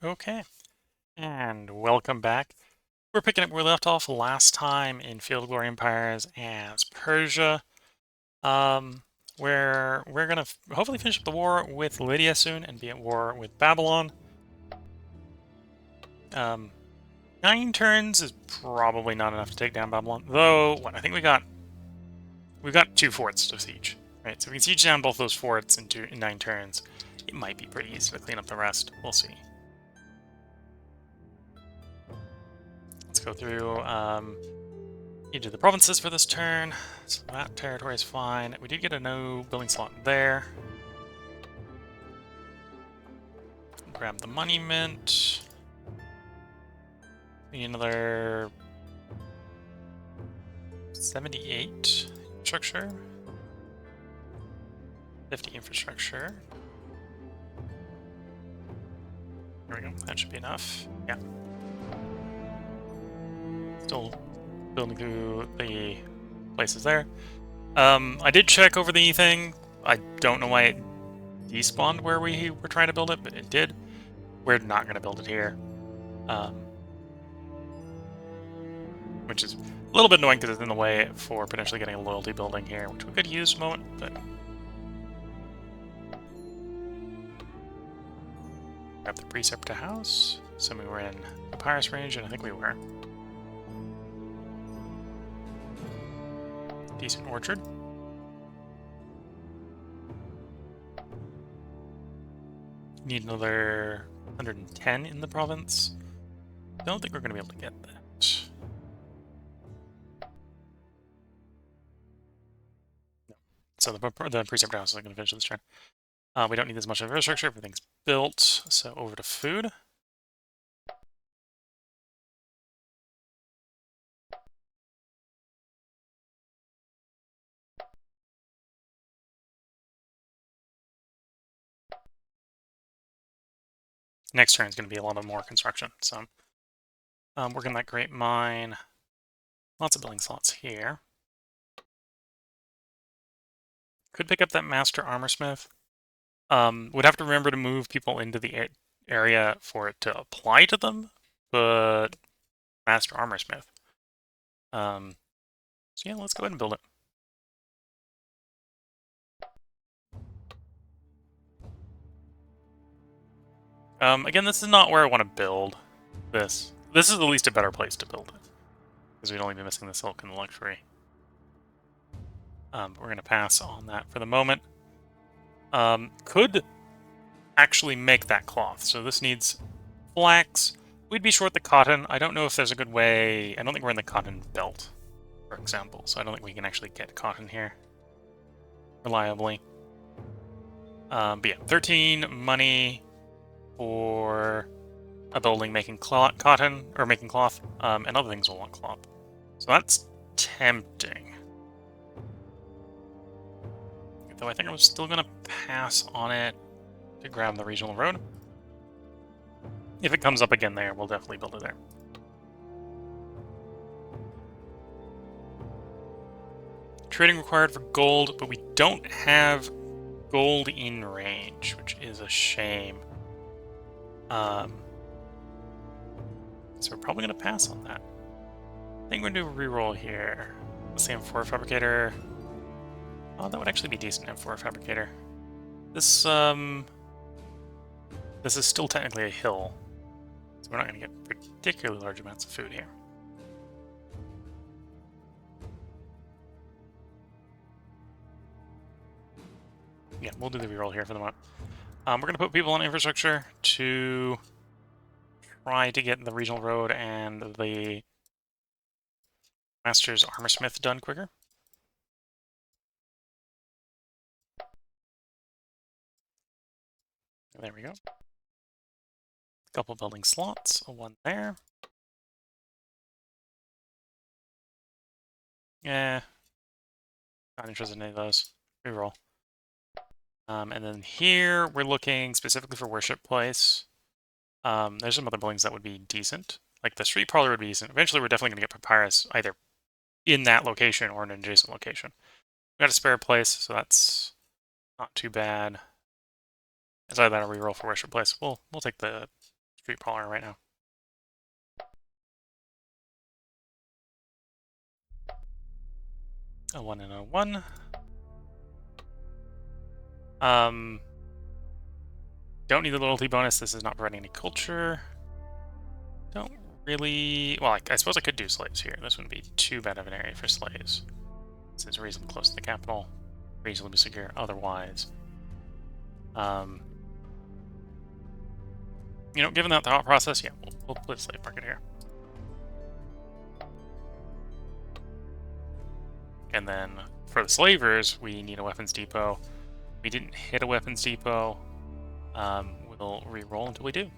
Okay, and welcome back. We're picking up where we left off last time in Field of Glory Empires as Persia, um, where we're gonna hopefully finish up the war with Lydia soon and be at war with Babylon. Um, 9 turns is probably not enough to take down Babylon, though. What I think we've got 2 forts to siege, right? So we can siege down both those forts in 9 turns. It might be pretty easy to clean up the rest. We'll see. Let's go through. Each of the provinces for this turn, so that territory is fine. We did get a no building slot there. Grab the monument. Need another 78 infrastructure. 50 infrastructure. There we go. That should be enough. Yeah. Still building through the places there. I did check over the thing. I don't know why it despawned where we were trying to build it, but it did. We're not going to build it here. Which is a little bit annoying because it's in the way for potentially getting a loyalty building here, which we could use a moment, but... Grab the Preceptor House, assuming we're in Papyrus range, and I think we were. Decent orchard. Need another 110 in the province. Don't think we're going to be able to get that. No. So the Preceptor House is going to finish this turn. We don't need as much infrastructure, everything's built, so over to food. Next turn is going to be a lot of more construction, so working that great mine. Lots of building slots here. Could pick up that Master Armorsmith. Would have to remember to move people into the area for it to apply to them, but Master Armorsmith. So yeah, let's go ahead and build it. Again, this is not where I want to build this. This is at least a better place to build it, because we'd only be missing the silk and the luxury. But we're going to pass on that for the moment. Could actually make that cloth. So this needs flax. We'd be short the cotton. I don't know if there's a good way. I don't think we're in the cotton belt, for example. So I don't think we can actually get cotton here reliably. But yeah, 13 money for a building making cotton, or making cloth, and other things will want cloth. So that's tempting. Though I think I'm still going to pass on it to grab the regional road. If it comes up again there, we'll definitely build it there. Trading required for gold, but we don't have gold in range, which is a shame. So we're probably going to pass on that. I think we're going to do a reroll here. Let's see, M4 Fabricator. Oh, that would actually be decent, M4 Fabricator. This is still technically a hill, so we're not going to get particularly large amounts of food here. Yeah, we'll do the reroll here for the moment. We're going to put people on infrastructure to try to get the regional road and the Master's Armorsmith done quicker. There we go. A couple building slots, one there. Yeah, not interested in any of those. Reroll. And then here we're looking specifically for worship place. There's some other buildings that would be decent. Like the street parlor would be decent. Eventually we're definitely going to get papyrus either in that location or in an adjacent location. We got a spare place, so that's not too bad. It's either that or reroll for worship place. We'll take the street brawler right now. A 1 and a 1. Don't need the loyalty bonus. This is not providing any culture. Don't really... Well, I suppose I could do slaves here. This wouldn't be too bad of an area for slaves. This is reasonably close to the capital. Reasonably secure otherwise. You know, given that thought process, yeah, we'll put a slave market here. And then for the slavers, we need a weapons depot. We didn't hit a weapons depot. We'll re-roll until we do.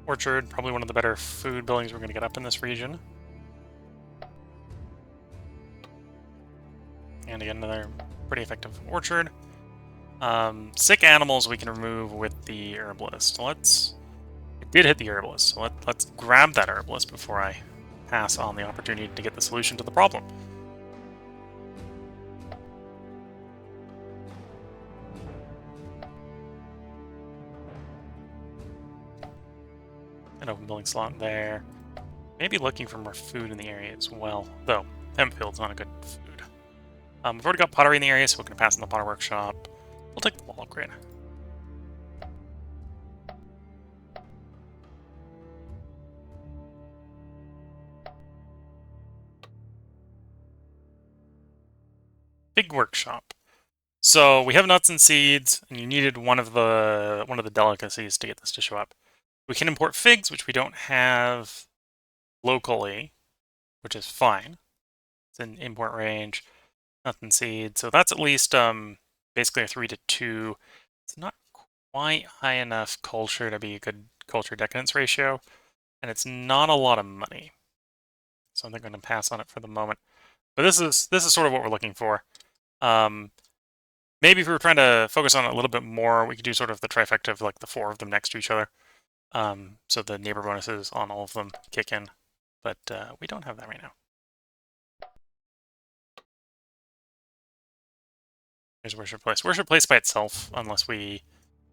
Orchard, probably one of the better food buildings we're going to get up in this region. And again, another pretty effective orchard. Sick animals we can remove with the herbalist. It did hit the herbalist, so let's grab that herbalist before I pass on the opportunity to get the solution to the problem. An open building slot there. Maybe looking for more food in the area as well, though hempfield's not a good food. We've already got pottery in the area, so we're going to pass on the potter workshop. We'll take the wall upgrade. Big workshop. So we have nuts and seeds, and you needed one of the delicacies to get this to show up. We can import figs, which we don't have locally, which is fine. It's in import range. Nuts and seeds. So that's at least basically a 3 to 2. It's not quite high enough culture to be a good culture decadence ratio, and it's not a lot of money. So I think I'm going to pass on it for the moment. But this is sort of what we're looking for. Maybe if we were trying to focus on it a little bit more, we could do sort of the trifecta of like the 4 of them next to each other. So the neighbor bonuses on all of them kick in. But we don't have that right now. Here's Worship Place. Worship Place by itself, unless we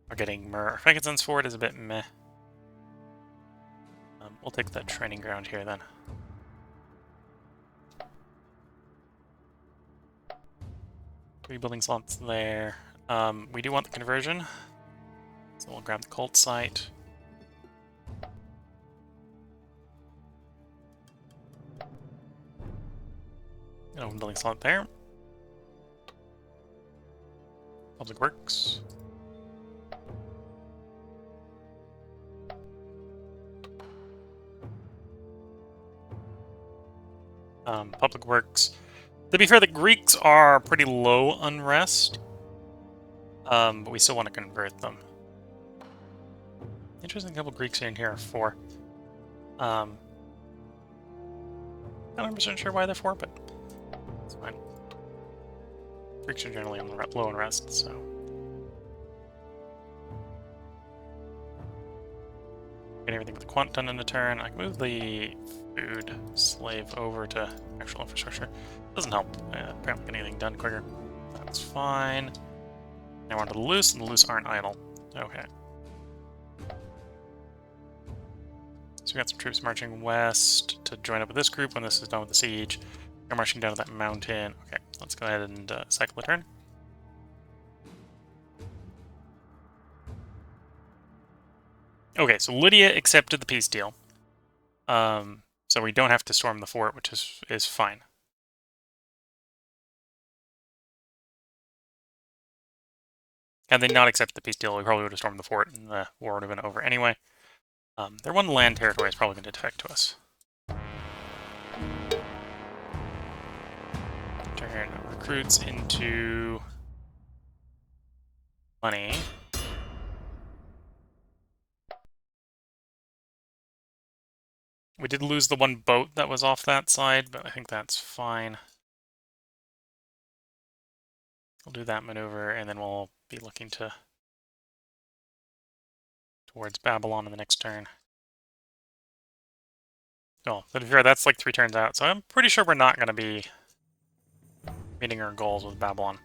are getting more frankincense for it, is a bit meh. We'll take that training ground here then. Rebuilding slots there. We do want the conversion, so we'll grab the cult site. An open building slot there. Public Works. Public Works. To be fair, the Greeks are pretty low unrest, but we still want to convert them. Interesting couple Greeks in here are 4. Not 100% sure why they're 4, but it's fine. Greeks are generally on the low unrest, so. Get everything with the quant done in a turn. I can move the food slave over to actual infrastructure. Doesn't help. Apparently get anything done quicker. That's fine. Now we're on to the loose, and the loose aren't idle. Okay. So we got some troops marching west to join up with this group when this is done with the siege. They're marching down to that mountain. Okay, let's go ahead and cycle a turn. Okay, so Lydia accepted the peace deal. So we don't have to storm the fort, which is fine. Had they not accepted the peace deal, we probably would have stormed the fort, and the war would have been over anyway. Their one land territory is probably going to defect to us. Turn recruits into money. We did lose the one boat that was off that side, but I think that's fine. We'll do that maneuver, and then we'll be looking towards Babylon in the next turn. Well, to be fair, that's like 3 turns out, so I'm pretty sure we're not going to be meeting our goals with Babylon.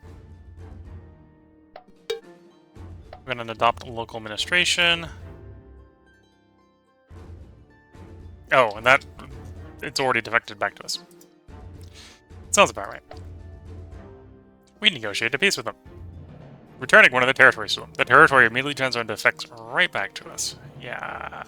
We're going to adopt local administration. Oh, and that... it's already defected back to us. Sounds about right. We negotiate a peace with them. Returning one of the territories to them. The territory immediately turns into effects right back to us. Yeah.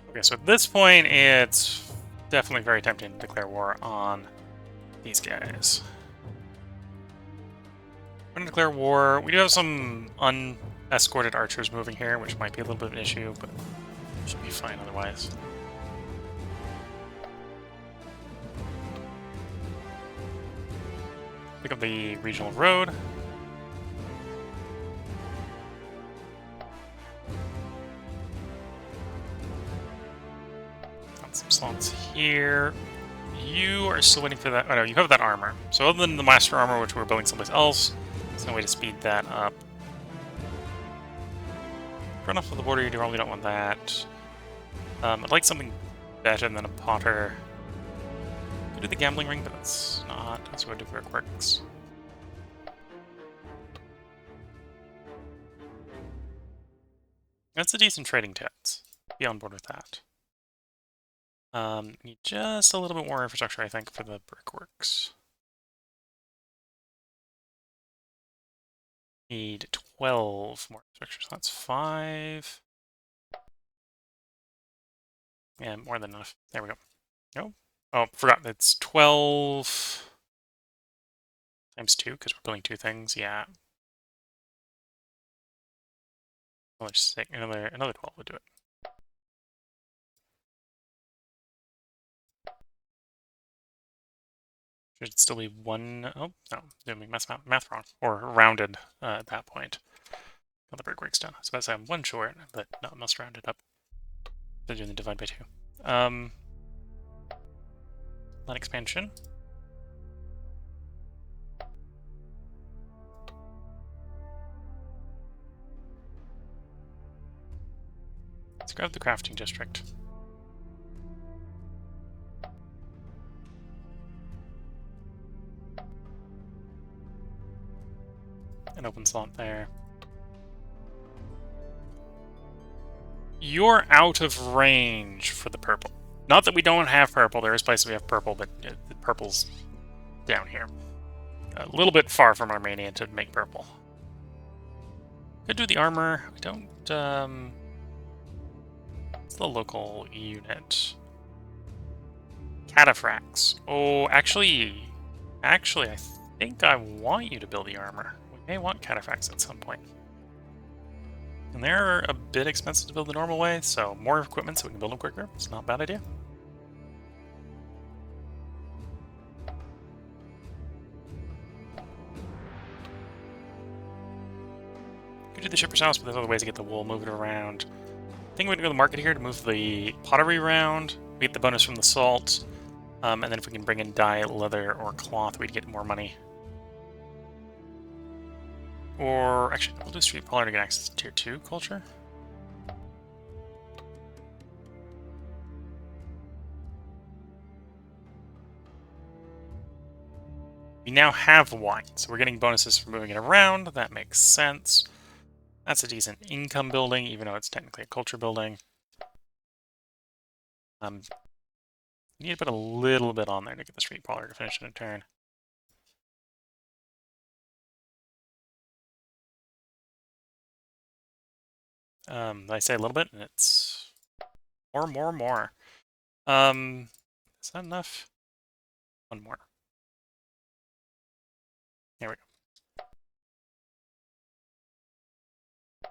Okay, so at this point, it's definitely very tempting to declare war on these guys. We're going to declare war. We do have some unescorted archers moving here, which might be a little bit of an issue, but should be fine otherwise. Pick up the regional road. Got some slots here. You are still waiting for that. Oh no, you have that armor. So other than the master armor, which we're building someplace else, there's no way to speed that up. Run off of the border, you probably don't want that. I'd like something better than a potter. Could do the gambling ring, but that's not. That's what I do for quirks. That's a decent trading tents. Be on board with that. Need just a little bit more infrastructure, I think, for the brickworks. Need 12 more infrastructure, so that's 5. Yeah, more than enough. There we go. No. Oh, forgot. It's 12 times 2, because we're building 2 things. Yeah. Another 6, another 12 would do it. Should it still be 1? Oh, no. Doing math wrong. Or rounded at that point. Got the brickworks done. I was about to say I'm 1 short, but no, I must round it up. They're doing the divide by 2. Land expansion. Let's grab the crafting district. An open slot there. You're out of range for the purple. Not that we don't have purple. There is places we have purple, but the purple's down here. A little bit far from Armenia to make purple. Could do the armor. We don't... What's the local unit? Cataphracts. Oh, actually, I think I want you to build the armor. We may want cataphracts at some point. And they're a bit expensive to build the normal way, so more equipment so we can build them quicker. It's not a bad idea. Could do the shipper's house, but there's other ways to get the wool, move it around. I think we're going to go to the market here to move the pottery around. We get the bonus from the salt. And then if we can bring in dye, leather, or cloth, we'd get more money. Or, actually, we'll do street polar to get access to tier 2 culture. We now have wine, so we're getting bonuses for moving it around. That makes sense. That's a decent income building, even though it's technically a culture building. You need to put a little bit on there to get the street polar to finish in a turn. I say a little bit, and it's more. Is that enough? One more. There we go.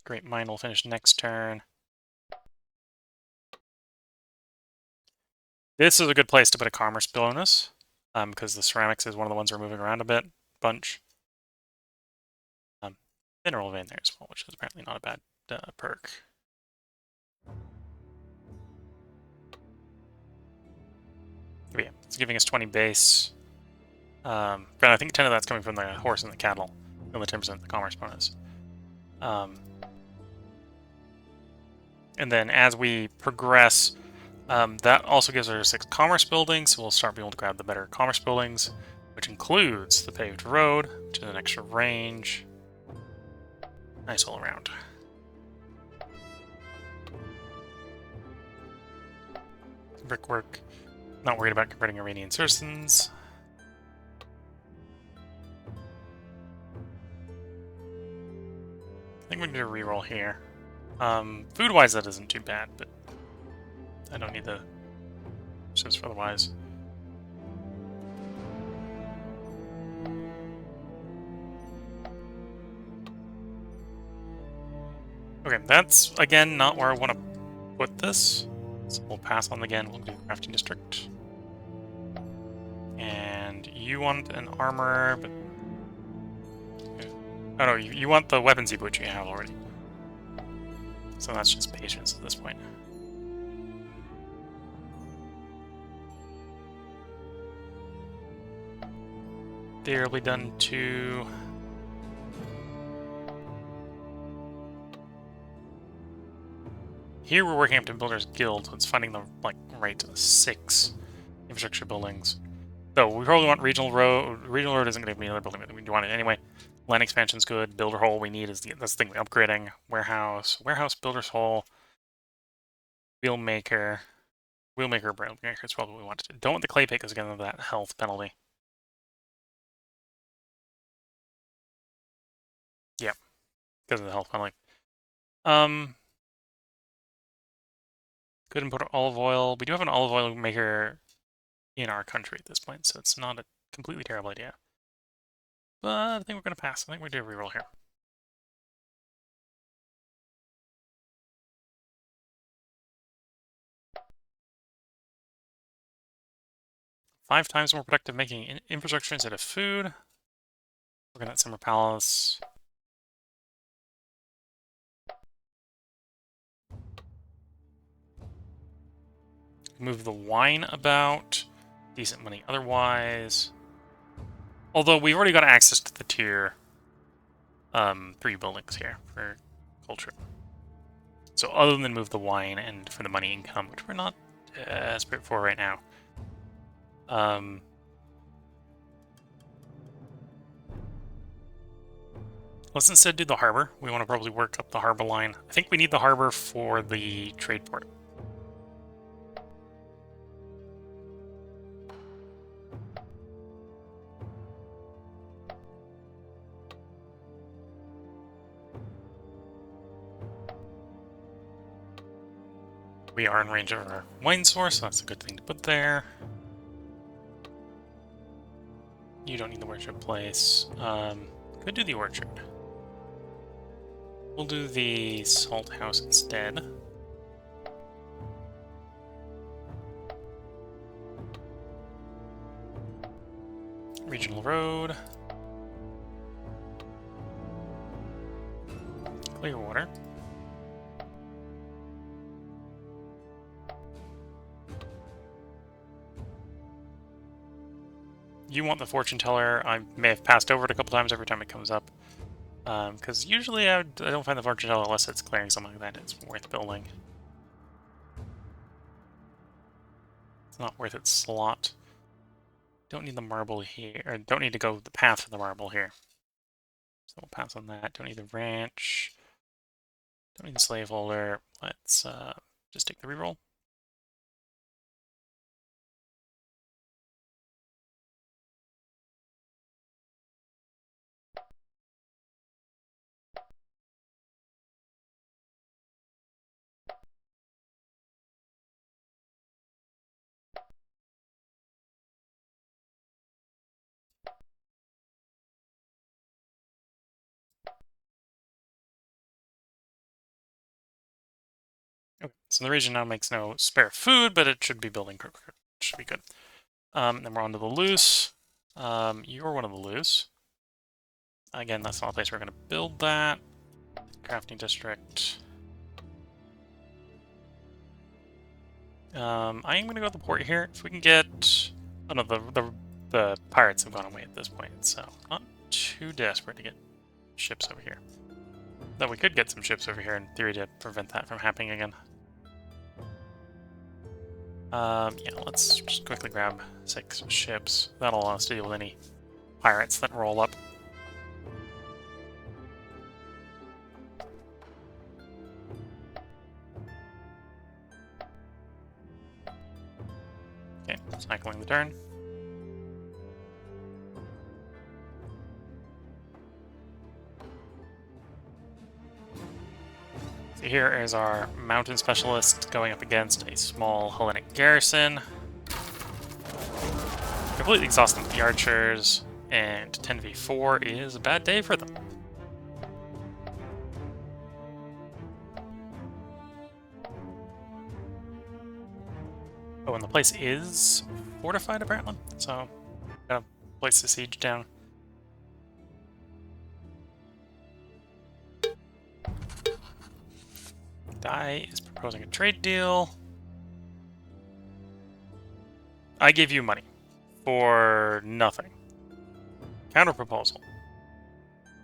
Great mine will finish next turn. This is a good place to put a commerce bonus, because the ceramics is one of the ones we're moving around a bunch. Mineral vein there as well, which is apparently not a bad perk. But yeah, it's giving us 20 base. But I think 10 of that's coming from the horse and the cattle, and the 10% the commerce bonus. And then as we progress, that also gives us 6 commerce buildings, so we'll start being able to grab the better commerce buildings, which includes the paved road, which is an extra range. Nice all around. Brickwork. Not worried about converting Iranian citizens. I think we need a reroll here. Food-wise, that isn't too bad, but I don't need the sense for otherwise. Okay, that's, again, not where I want to put this. So we'll pass on again. We'll do crafting district. And you want an armor, but... Oh no, you want the weapons depot which you have already. So that's just patience at this point. They'll be done to... Here we're working up to Builders Guild, so it's finding the right 6 infrastructure buildings. So we probably want Regional Road. Regional Road isn't going to give me another building, but we want it anyway. Land expansion's good. Builder Hole we need is that's the thing we're upgrading. Warehouse, Builder's Hole, Wheelmaker, Wheelmaker is probably what we want to do. Don't want the clay pit because again of that health penalty. Yeah, because of the health penalty. Good input olive oil. We do have an olive oil maker in our country at this point, so it's not a completely terrible idea. But I think we're going to pass. I think we do a reroll here. Five times more productive making infrastructure instead of food. We're going to Summer Palace. Move the wine about. Decent money otherwise. Although we've already got access to the tier 3 buildings here for culture. So other than move the wine and for the money income, which we're not desperate for right now. Let's instead do the harbor. We want to probably work up the harbor line. I think we need the harbor for the trade port. We are in range of our wine source, so that's a good thing to put there. You don't need the worship place. Could do the orchard. We'll do the salt house instead. Regional road. Clear water. You want the fortune teller. I may have passed over it a couple times every time it comes up. Because usually I don't find the fortune teller unless it's clearing something like that. It's worth building. It's not worth its slot. Don't need the marble here. Or don't need to go the path for the marble here. So we'll pass on that. Don't need the ranch. Don't need the slaveholder. Let's just take the reroll. Okay, so the region now makes no spare food, but it should be building quicker. It should be good. Then we're on to the loose. You're one of the loose. Again, that's not a place we're going to build that. Crafting district. I am going to go to the port here. If we can get Oh no, the pirates have gone away at this point, so not too desperate to get ships over here. Though we could get some ships over here in theory to prevent that from happening again. Yeah, let's just quickly grab 6 ships. That'll allow us to deal with any pirates that roll up. Okay, cycling the turn. So here is our mountain specialist going up against a small Hellenic garrison. Completely exhausting with the archers, and 10v4 is a bad day for them. Oh, and the place is fortified apparently, so got a place to siege down. Dai is proposing a trade deal. I gave you money for nothing. Counter proposal.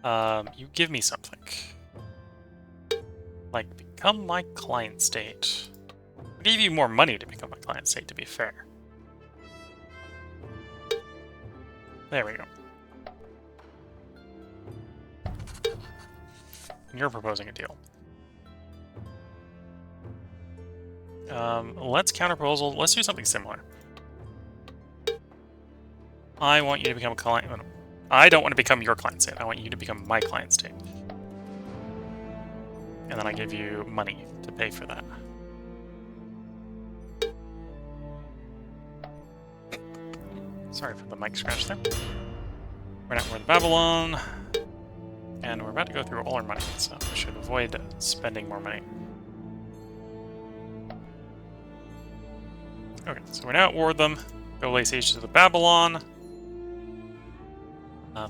You give me something. Like, become my client state. I gave you more money to become my client state, to be fair. There we go. And you're proposing a deal. Let's counter proposal. Let's do something similar. I want you to become a client. I don't want to become your client state. I want you to become my client state. And then I give you money to pay for that. Sorry for the mic scratch there. We're not in Babylon. And we're about to go through all our money, so we should avoid spending more money. Okay, so we're now at war with them. Go lay siege to the Babylon.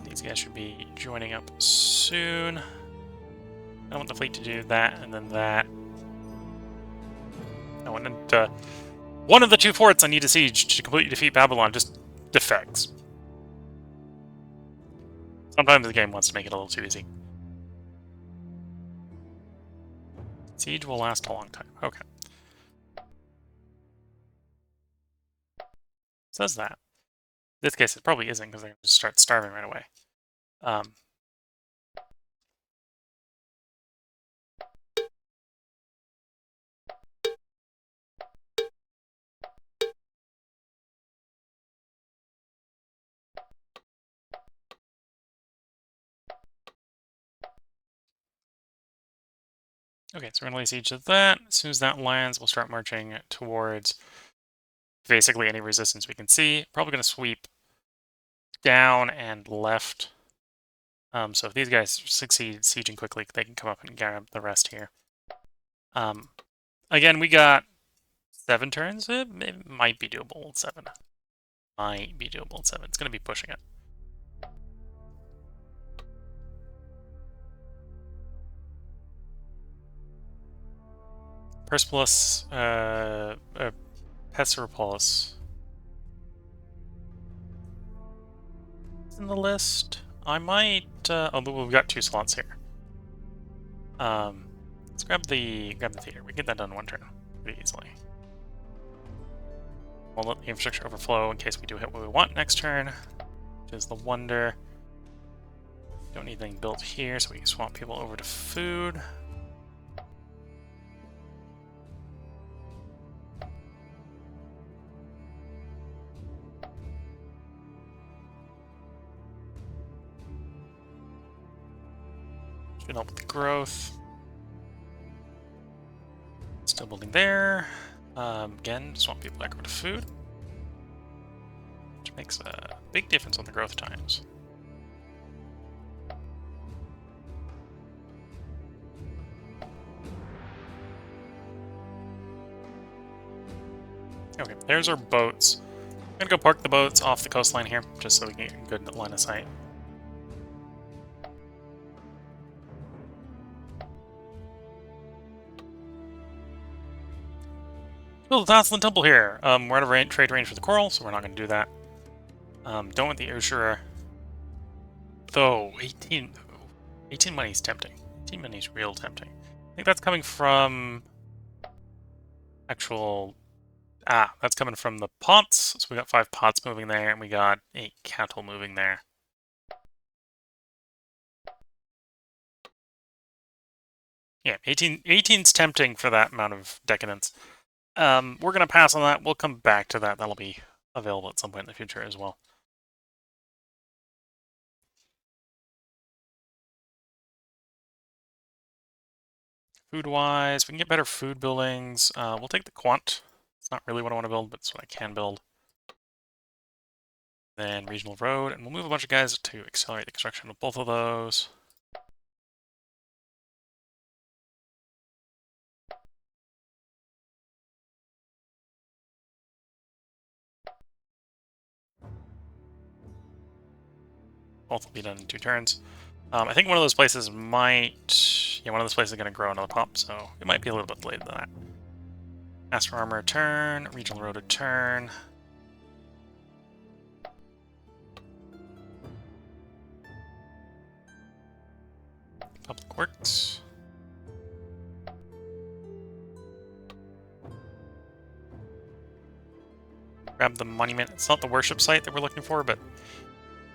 These guys should be joining up soon. I want the fleet to do that and then that. I want one of the 2 forts I need to siege to completely defeat Babylon just defects. Sometimes the game wants to make it a little too easy. Siege will last a long time. Okay. Says that. In this case, it probably isn't because they're going to start starving right away. Okay, so we're going to lay siege to that. As soon as that lands, we'll start marching towards basically any resistance we can see. Probably going to sweep down and left. So if these guys succeed sieging quickly, they can come up and grab the rest here. Again, we got 7 turns. It might be doable with 7. Might be doable with 7. It's going to be pushing it. Persepolis, Pesseropolis. In the list. I might, although we've got 2 slots here. Let's grab the theater. We can get that done in 1 turn pretty easily. We'll let the infrastructure overflow in case we do hit what we want next turn, which is the wonder. Don't need anything built here, so we can swap people over to food. Should help with the growth. Still building there. Again, swap people back over to food, which makes a big difference on the growth times. Okay, there's our boats. I'm gonna go park the boats off the coastline here, just so we can get a good line of sight. Build the Tasselin Temple here. We're out of trade range for the coral, so we're not going to do that. Don't want the Usurer. Though, 18 money is tempting. 18 money is real tempting. I think that's coming from actual... that's coming from the pots. So we got 5 pots moving there, and we got 8 cattle moving there. Yeah, 18's tempting for that amount of decadence. We're going to pass on that. We'll come back to that. That'll be available at some point in the future as well. Food-wise, we can get better food buildings. We'll take the quant. It's not really what I want to build, but it's what I can build. Then regional road, and we'll move a bunch of guys to accelerate the construction of both of those. Both will be done in 2 turns. I think one of those places might... Yeah, one of those places is going to grow another pop, so it might be a little bit later than that. Master Armor a turn, Regional Road a turn. Public Works. Grab the monument. It's not the worship site that we're looking for, but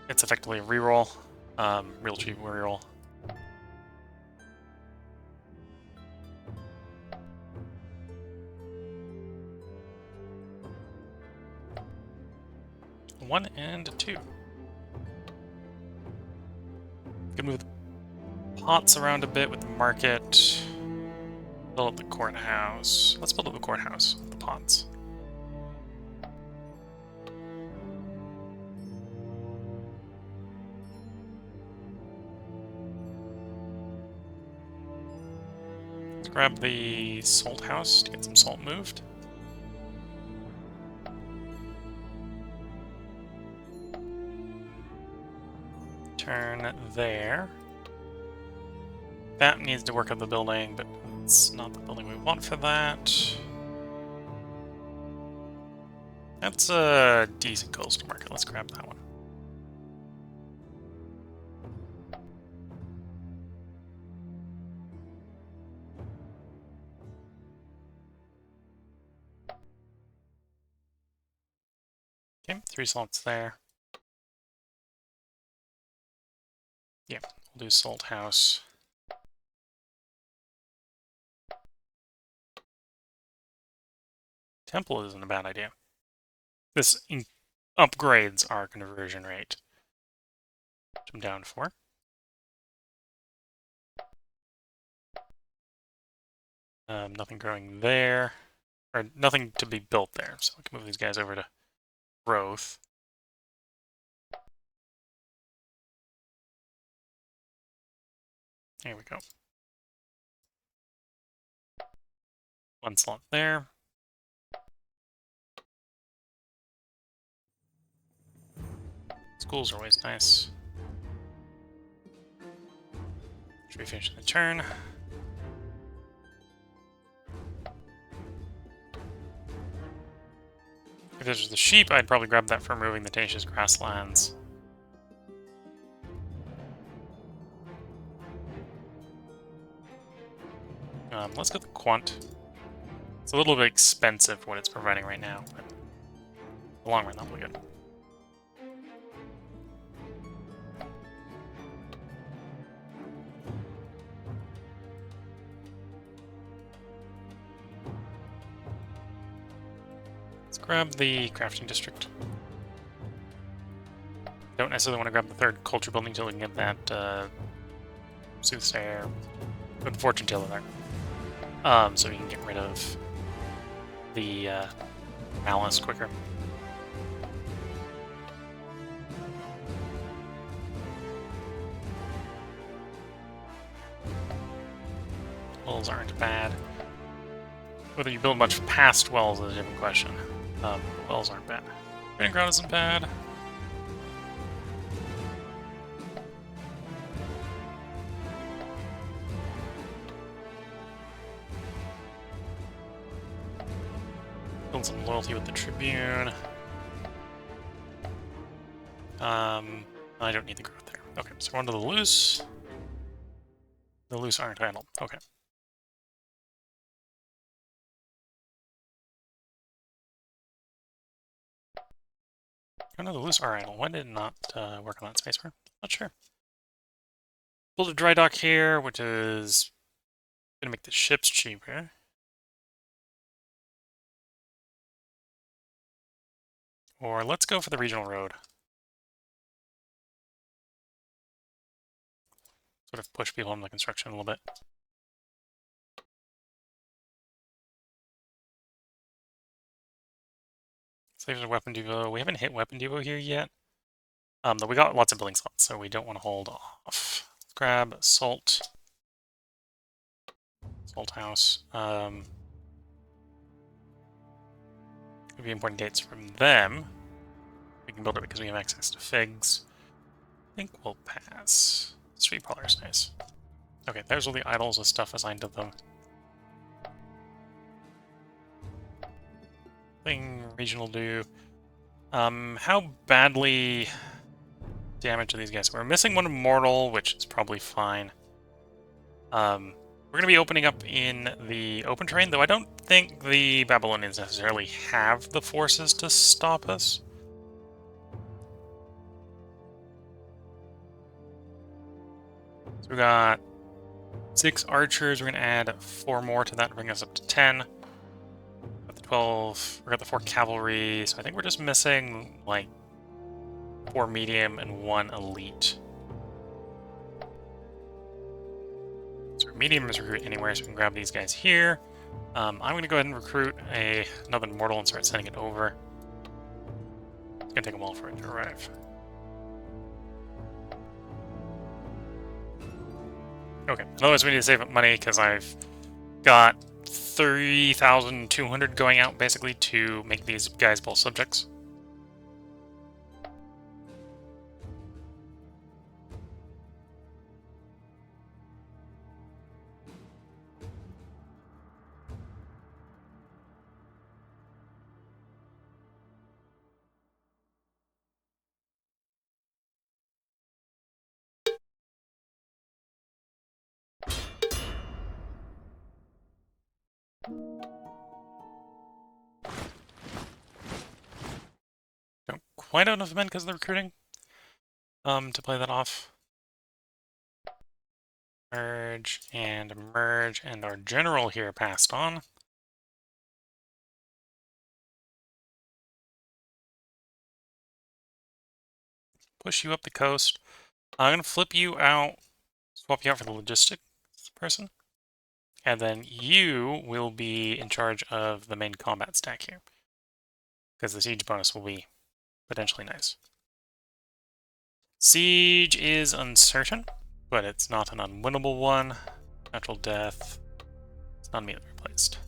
it's effectively a reroll. Real cheap reroll. One and 2. Can move the pots around a bit with the market. Build up the courthouse. Let's build up the courthouse with the pots. Let's grab the salt house to get some salt moved. Turn there. That needs to work on the building, but it's not the building we want for that. That's a decent coastal market. Let's grab that one. Okay, 3 slots there. Yeah, we'll do Salt House. Temple isn't a bad idea. This upgrades our conversion rate, which I'm down for. Nothing growing there, or nothing to be built there, so we can move these guys over to growth. There we go. 1 slot there. Schools are always nice. Should we finish the turn? If this was the sheep, I'd probably grab that for removing the tenacious grasslands. Let's get the quant. It's a little bit expensive for what it's providing right now, but in the long run, that'll be good. Let's grab the crafting district. Don't necessarily want to grab the 3rd culture building until we can get that soothsayer, good fortune teller there. So we can get rid of the malice quicker. Wells aren't bad. Whether you build much past wells is a different question. Wells aren't bad. Training ground isn't bad. Build some loyalty with the Tribune. I don't need the growth there. Okay, so we're on to the loose. The loose aren't idle. Okay. Oh no, the loose are idle. Why did it not work on that space bar? Not sure. Build a dry dock here, which is gonna make the ships cheaper. Or let's go for the regional road. Sort of push people into the construction a little bit. Saves our weapon depot. We haven't hit weapon depot here yet. Though we got lots of building slots, so we don't want to hold off. Let's grab salt. Salt house. Would be important gates from them. We can build it because we have access to figs. I think we'll pass. Street parlor's nice. Okay, there's all the idols with stuff assigned to them. Thing regional do. How badly damaged are these guys? We're missing one immortal, which is probably fine. We're going to be opening up in the open terrain, though I don't think the Babylonians necessarily have the forces to stop us. So we got 6 archers. We're going to add 4 more to that to bring us up to 10. Got the 12. We got the 4 cavalry. So I think we're just missing like 4 medium and 1 elite. So medium is recruit anywhere, so we can grab these guys here. I'm going to go ahead and recruit another mortal and start sending it over. It's going to take a while for it to arrive. Okay, otherwise we need to save up money because I've got 3,200 going out basically to make these guys both subjects. Don't quite have enough men because of the recruiting to play that off. Merge, and our general here passed on. Push you up the coast. I'm going to flip you out, swap you out for the logistics person. And then you will be in charge of the main combat stack here. Because the siege bonus will be potentially nice. Siege is uncertain, but it's not an unwinnable one. Natural death. It's not immediately replaced.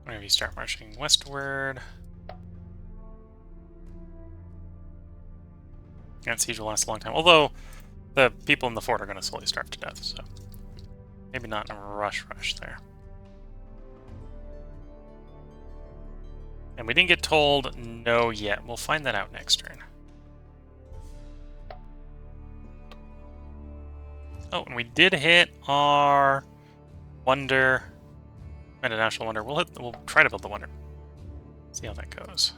Whenever you start marching westward. And siege will last a long time. Although, the people in the fort are going to slowly starve to death, so maybe not in a rush there. And we didn't get told no yet. We'll find that out next turn. Oh, and we did hit our wonder and a national wonder. We'll try to build the wonder. See how that goes.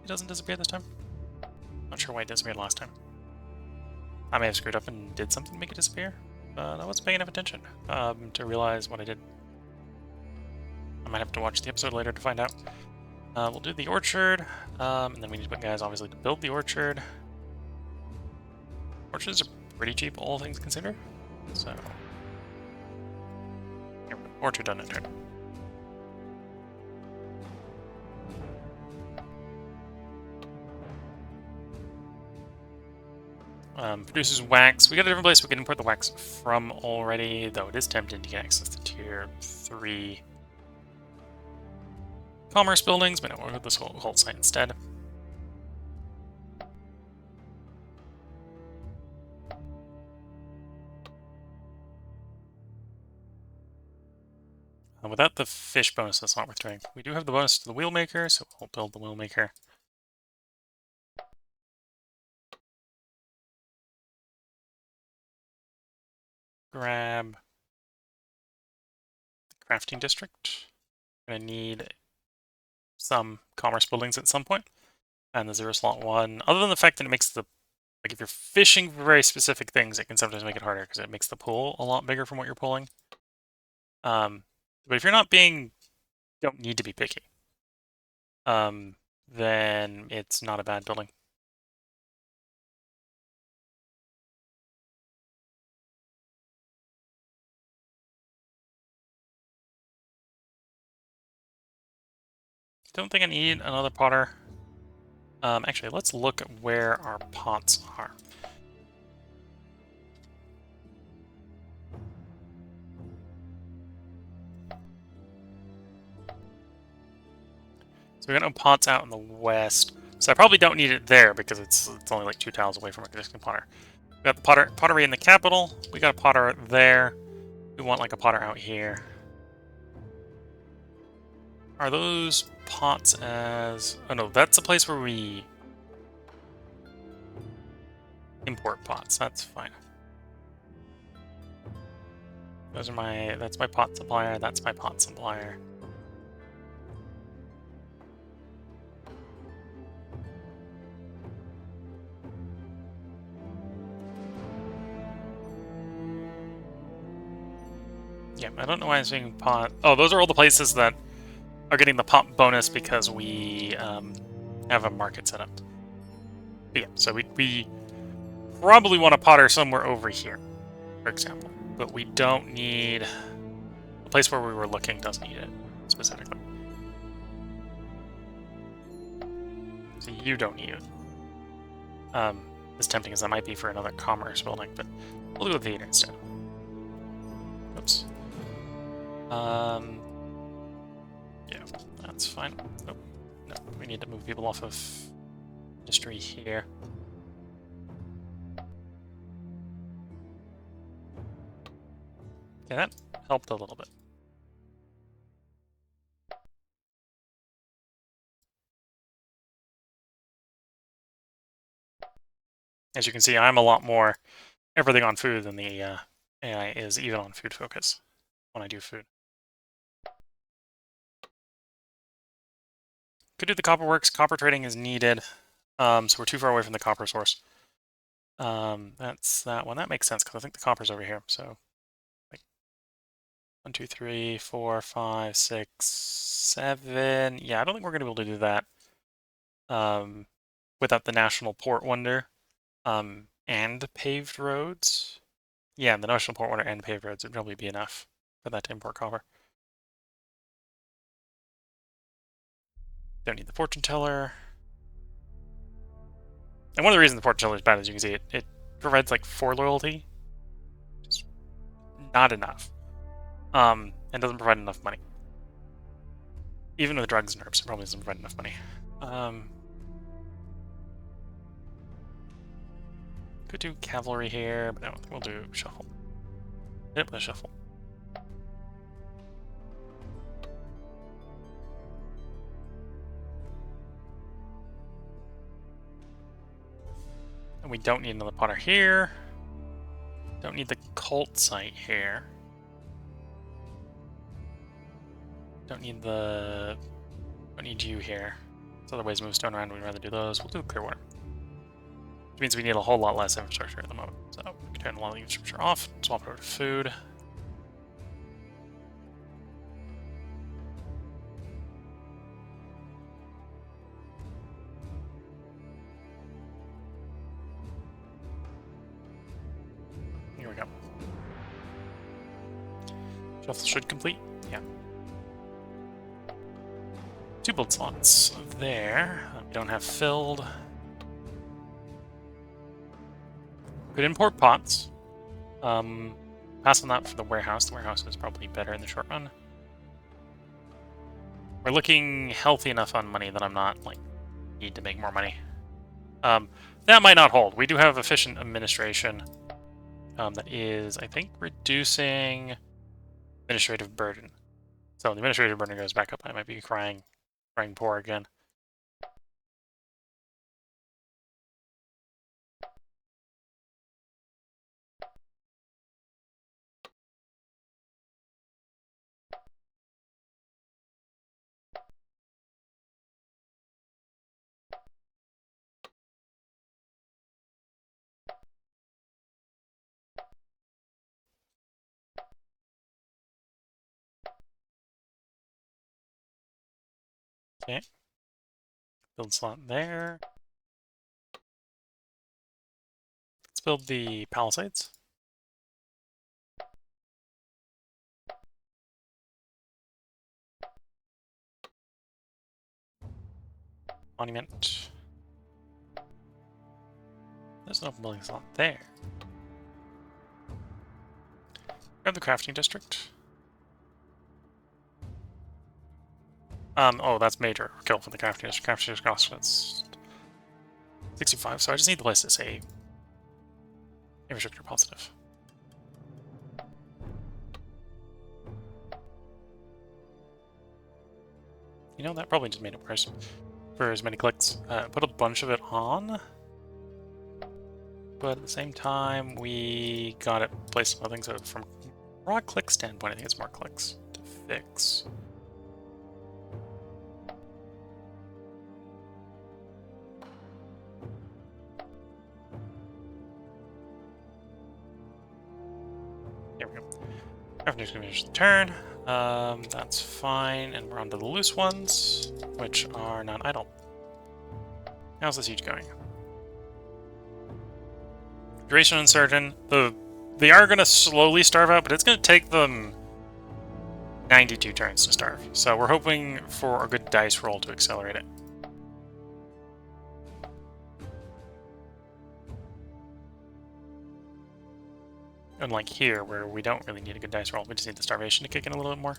It doesn't disappear this time. Not sure why it disappeared last time. I may have screwed up and did something to make it disappear, but I wasn't paying enough attention to realize what I did. I might have to watch the episode later to find out. We'll do the orchard, and then we need to put guys, obviously, to build the orchard. Orchards are pretty cheap, all things considered. So, orchard done in turn. Produces wax. We got a different place we can import the wax from already, though it is tempting to get access to tier 3 commerce buildings, but no, we'll go this whole site instead. And without the fish bonus, that's not worth doing. We do have the bonus to the wheel maker, so we'll build the wheel maker. Grab the crafting district. Gonna need some commerce buildings at some point. And the 0 slot 1, other than the fact that it makes the, like if you're fishing for very specific things, it can sometimes make it harder because it makes the pool a lot bigger from what you're pulling. But if you're not being, don't need to be picky, then it's not a bad building. Don't think I need another potter. Actually, let's look at where our pots are. So we got no pots out in the west. So I probably don't need it there because it's only like 2 tiles away from our existing potter. We got the pottery in the capital. We got a potter there. We want like a potter out here. Are those pots as... Oh no, that's a place where we import pots. That's fine. Those are my... That's my pot supplier. That's my pot supplier. Yeah, I don't know why I'm saying pot... Oh, those are all the places that are getting the pot bonus because we have a market set up. But yeah, so we probably want a potter somewhere over here, for example. But we don't need... The place where we were looking doesn't need it, specifically. So you don't need it. As tempting as that might be for another commerce building, but we'll do a theater instead. Oops. Yeah, that's fine. Oh, no, we need to move people off of industry here. Okay, that helped a little bit. As you can see, I'm a lot more everything on food than the AI is, even on food focus, when I do food. Could do the copper works. Copper trading is needed, so we're too far away from the copper source. That's that one. That makes sense, because I think the copper's over here, so... Like 1, 2, 3, 4, 5, 6, 7... Yeah, I don't think we're going to be able to do that without the National Port Wonder. And paved roads. Yeah, the National Port Wonder and paved roads would probably be enough for that to import copper. Don't need the fortune teller. And one of the reasons the fortune teller is bad, as you can see, it provides like 4 loyalty. Just not enough. And doesn't provide enough money. Even with drugs and herbs, it probably doesn't provide enough money. Could do cavalry here, but I don't think we'll do shuffle. Yep, let's shuffle. And we don't need another potter here. Don't need the cult site here. Don't need you here. There's other ways to move stone around. We'd rather do those. We'll do Clearwater. Which means we need a whole lot less infrastructure at the moment. So we can turn a lot of the infrastructure off, swap it over to food. Here we go. Shuffle should complete. Yeah. 2 build slots there. We don't have filled. Could import pots. Pass on that for the warehouse. The warehouse is probably better in the short run. We're looking healthy enough on money that I'm not, like, need to make more money. That might not hold. We do have efficient administration. That is, I think, reducing administrative burden. So the administrative burner goes back up. I might be crying poor again. Okay. Build slot there. Let's build the palisades. Monument. There's an open building slot there. Grab the crafting district. Oh, that's major kill for the crafting district. Crafting district costs 65, so I just need the place to say infrastructure positive. You know, that probably just made it worse for as many clicks. Put a bunch of it on, but at the same time, we got it placed on things. So from a raw click standpoint, I think it's more clicks to fix. There we go. Revenue's gonna finish the turn. That's fine, and we're on to the loose ones, which are non-idle. How's the siege going? Duration uncertain. They are going to slowly starve out, but it's going to take them 92 turns to starve. So we're hoping for a good dice roll to accelerate it. Unlike here, where we don't really need a good dice roll, we just need the starvation to kick in a little bit more.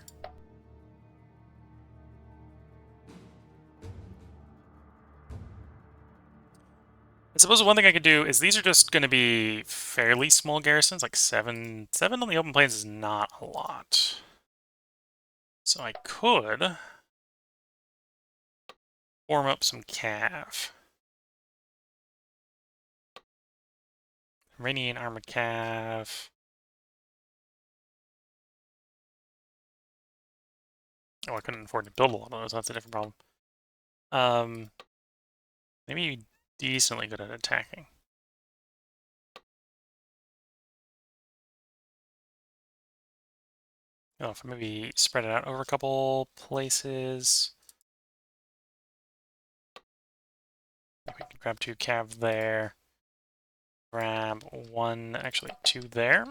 I suppose one thing I could do is these are just going to be fairly small garrisons, like 7 on the open plains is not a lot. So I could form up some cav. Iranian armored cav. Oh, I couldn't afford to build a lot of those. That's a different problem. Maybe decently good at attacking. Oh, if I maybe spread it out over a couple places. We can grab 2 cav there. Grab 1, actually 2 there.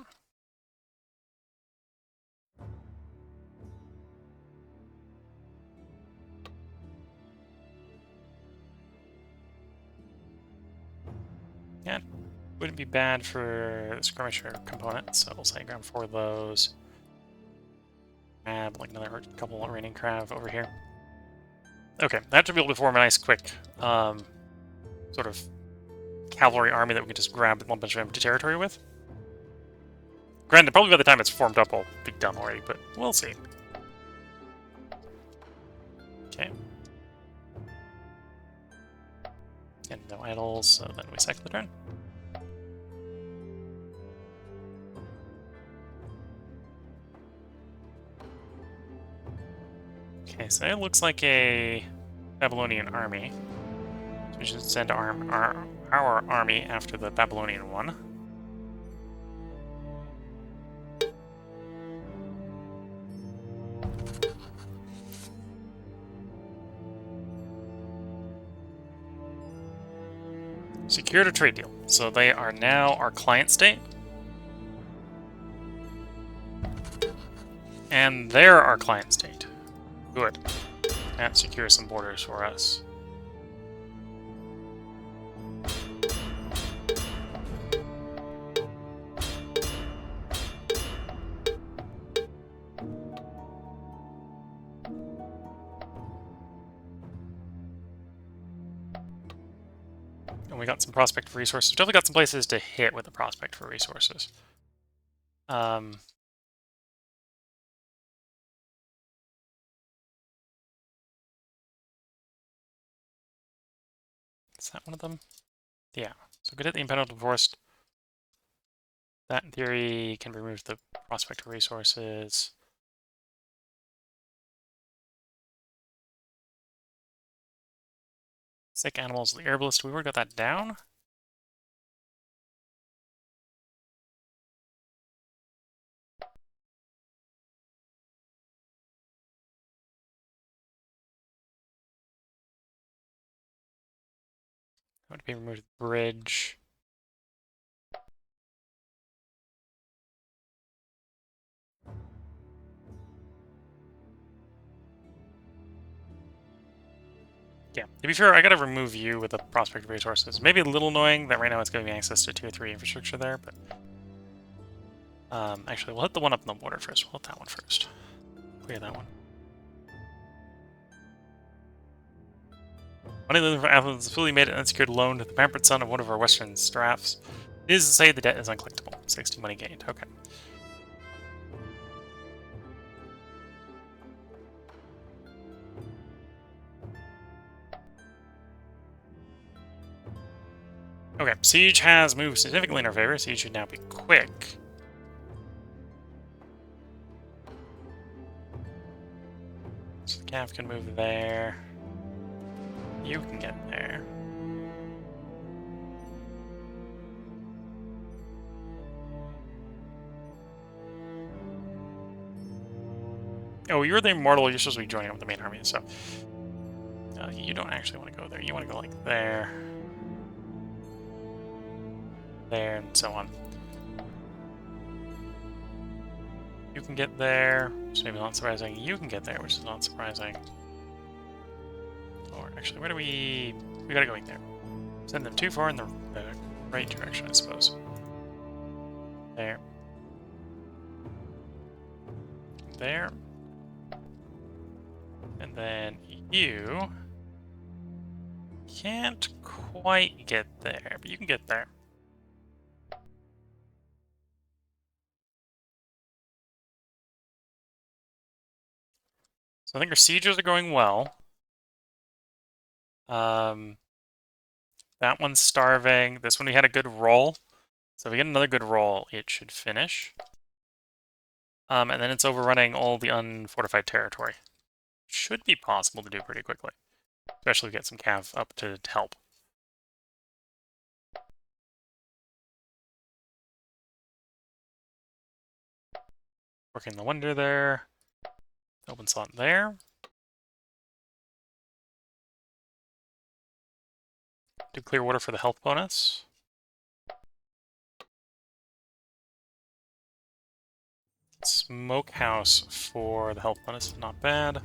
Yeah, wouldn't be bad for the skirmisher component, so we'll say grab 4 of those. Grab like another couple remaining cav over here. Okay, that should be able to form a nice quick sort of cavalry army that we can just grab a bunch of empty territory with. Granted, probably by the time it's formed up, I'll be done already, but we'll see. Okay. And no idols, so then we cycle the turn. Okay, so it looks like a Babylonian army. So we should send our army after the Babylonian one. Secured a trade deal. So they are now our client state. And they're our client state. Good. That secures some borders for us. And we got some prospect for resources. Definitely got some places to hit with the prospect for resources. Is that one of them? Yeah. So good at the impenetrable forest. That, in theory, can remove the prospect of resources. Sick animals, the herbalist. We already got that down. Would be removed the bridge. Yeah, to be fair, I gotta remove you with the prospect of resources. Maybe a little annoying that right now it's giving me access to tier 3 infrastructure there, but actually we'll hit the one up in the water first. We'll hit that one first. Clear that one. Money lending from Athens fully made an unsecured loan to the pampered son of one of our western straffs. It is to say the debt is uncollectible. 60 money gained. Okay. Okay, siege has moved significantly in our favor. Siege should now be quick. So the calf can move there. You can get there. Oh, you're the immortal. You're supposed to be joining up with the main army, so you don't actually want to go there. You want to go like there, there, and so on. You can get there, which is maybe not surprising. You can get there, which is not surprising. Or actually, where do we... We gotta go in there. Send them too far in the right direction, I suppose. There. There. And then you can't quite get there, but you can get there. So I think our sieges are going well. That one's starving. This one we had a good roll. So if we get another good roll, it should finish. And then it's overrunning all the unfortified territory. Should be possible to do pretty quickly. Especially if we get some cav up to help. Working the wonder there. Open slot there. Do clear water for the health bonus. Smokehouse for the health bonus, not bad.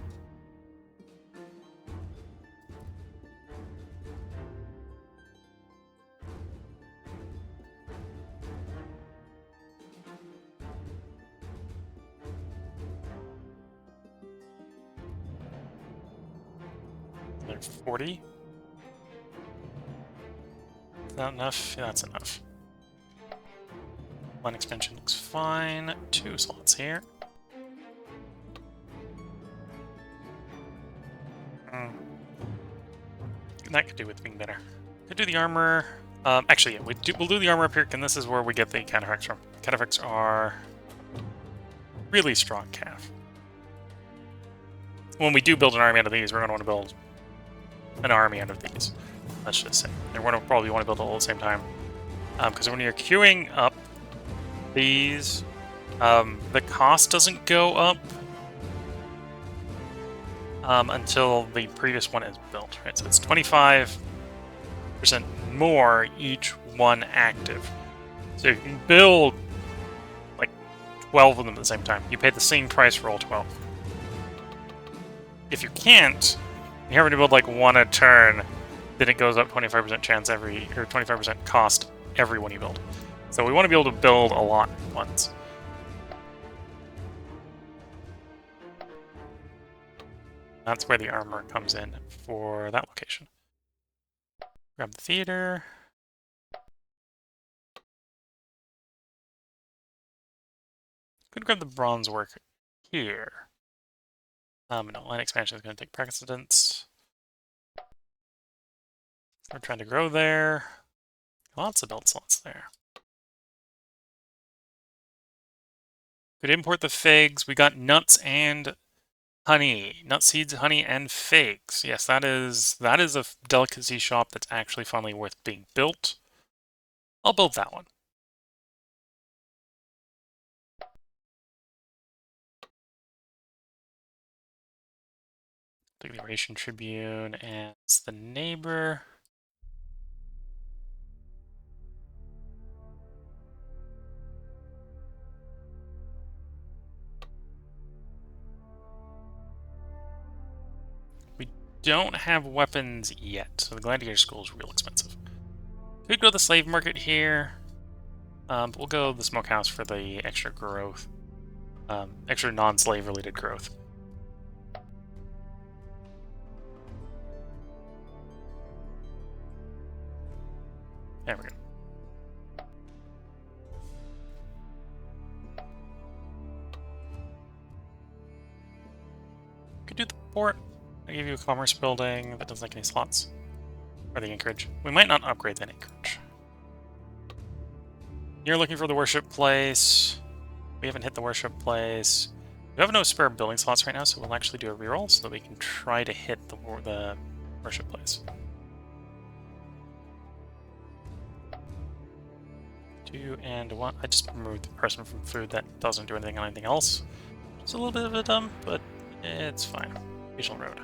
Another 40. Is that enough? Yeah, that's enough. One expansion looks fine. 2 slots here. That could do with being better. Could do the armor. Actually, yeah, we'll do the armor up here, and this is where we get the cataphracts from. Cataphracts are really strong calf. When we do build an army out of these, we're going to want to build an army out of these. Let's just say. And we're going to probably want to build it all at the same time. Because when you're queuing up these, the cost doesn't go up until the previous one is built, right? So it's 25% more each one active. So you can build like 12 of them at the same time. You pay the same price for all 12. If you can't, you're having to build like one a turn, then it goes up 25% chance every, or 25% cost every one you build. So we want to be able to build a lot at once. That's where the armor comes in for that location. Grab the theater. Could grab the bronze work here. No, line expansion is going to take precedence. We're trying to grow there. Lots of build slots there. Could import the figs. We got nuts and honey. Nut seeds, honey, and figs. Yes, that is a delicacy shop that's actually finally worth being built. I'll build that one. Declaration Tribune as the neighbor. We don't have weapons yet, so the Gladiator School is real expensive. Could go to the slave market here. But we'll go to the smokehouse for the extra growth. Extra non-slave related growth. There we go. Could do the port. I give you a commerce building that doesn't like any slots. Or the anchorage. We might not upgrade that anchorage. You're looking for the worship place. We haven't hit the worship place. We have no spare building slots right now, so we'll actually do a reroll so that we can try to hit the worship place. 2 and 1. I just removed the person from food. That doesn't do anything on anything else. It's a little bit of a dumb, but it's fine. Regional road.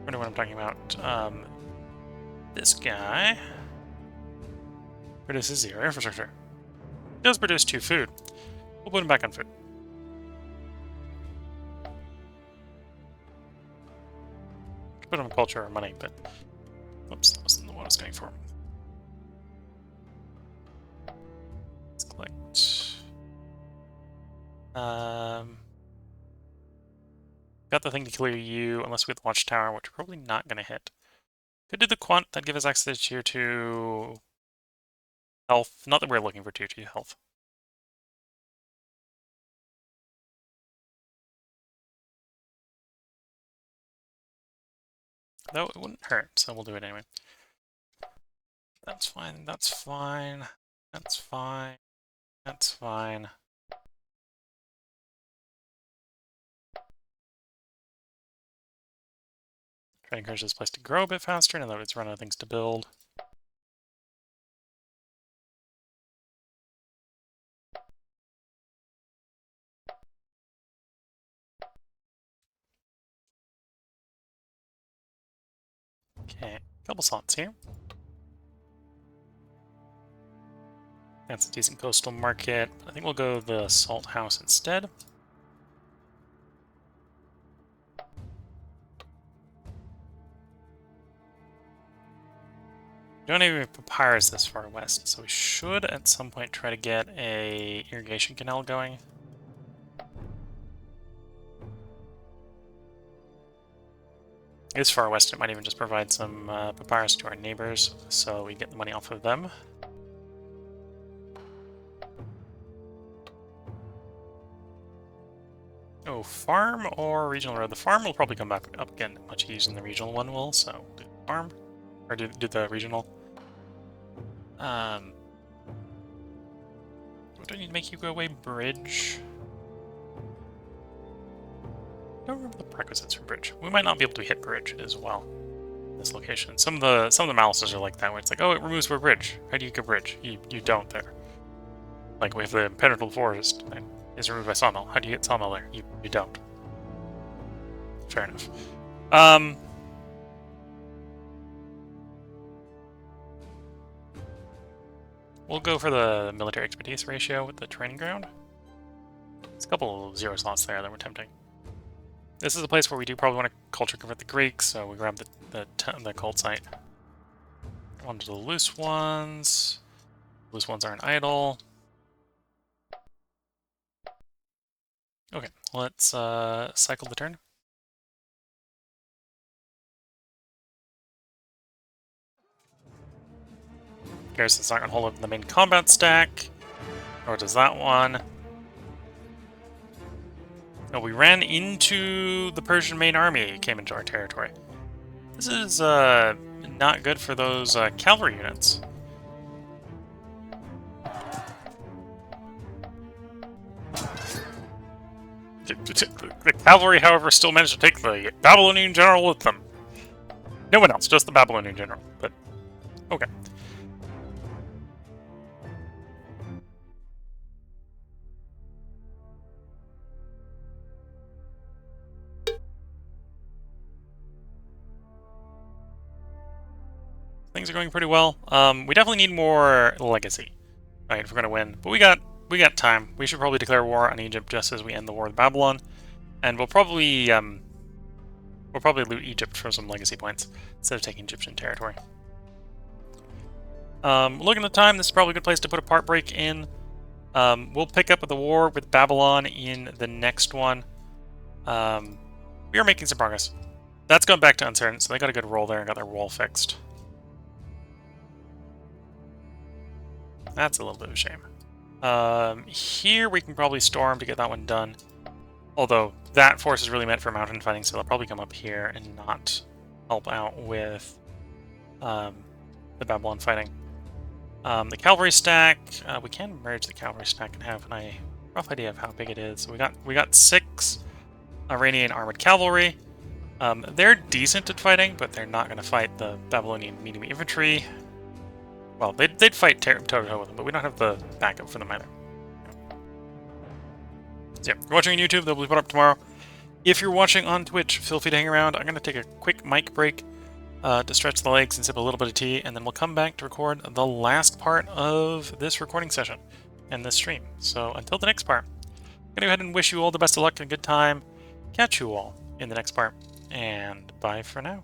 I know what I'm talking about. This guy produces 0 infrastructure. Does produce 2 food. We'll put him back on food. Put him on culture or money, but oops, that wasn't the one I was going for. Let's collect. Got the thing to clear you, unless we get the watchtower, which we're probably not going to hit. Could do the quant, that'd give us access to tier 2 health. Not that we're looking for tier 2 health. Though it wouldn't hurt, so we'll do it anyway. That's fine, that's fine, that's fine, that's fine. Try to encourage this place to grow a bit faster, now that it's run out of things to build. Okay, couple slots here. That's a decent coastal market. I think we'll go the salt house instead. We don't have any papyrus this far west, so we should at some point try to get a irrigation canal going. This far west, it might even just provide some papyrus to our neighbors, so we get the money off of them. Oh, farm or regional road? The farm will probably come back up again much easier than the regional one will, so do the farm. Or do the regional. What do I need to make you go away? Bridge? I don't remember the prerequisites for bridge. We might not be able to hit bridge as well. This location. Some of the malices are like that, where it's like, oh, it removes for bridge. How do you get bridge? You don't there. Like we have the impenetrable forest, and it's removed by sawmill. How do you get sawmill there? You don't. Fair enough. We'll go for the military expertise ratio with the training ground. There's a couple of 0 slots there that were tempting. This is a place where we do probably want to culture convert the Greeks, so we grab the cult site. On to the loose ones. Loose ones aren't idle. Okay, let's cycle the turn. Garrison's not going to hold up the main combat stack, nor does that one. Oh, we ran into the Persian main army, came into our territory. This is not good for those cavalry units. The cavalry, however, still managed to take the Babylonian general with them. No one else, just the Babylonian general, but okay. Things are going pretty well. We definitely need more legacy, right, if we're going to win. But we got time. We should probably declare war on Egypt just as we end the war with Babylon, and we'll probably loot Egypt for some legacy points instead of taking Egyptian territory. Looking at the time, this is probably a good place to put a part break in. We'll pick up the war with Babylon in the next one. We are making some progress. That's gone back to uncertain, so they got a good roll there and got their wall fixed. That's a little bit of a shame. Here we can probably storm to get that one done. Although that force is really meant for mountain fighting, so they'll probably come up here and not help out with the Babylon fighting. The cavalry stack, we can merge the cavalry stack and have a rough idea of how big it is. We got 6 Iranian armored cavalry. They're decent at fighting, but they're not going to fight the Babylonian medium infantry. Well, they'd fight toe-to-toe with them, but we don't have the backup for them either. So yeah, if you're watching on YouTube, they'll be put up tomorrow. If you're watching on Twitch, feel free to hang around. I'm going to take a quick mic break to stretch the legs and sip a little bit of tea, and then we'll come back to record the last part of this recording session and this stream. So until the next part, I'm going to go ahead and wish you all the best of luck and a good time. Catch you all in the next part, and bye for now.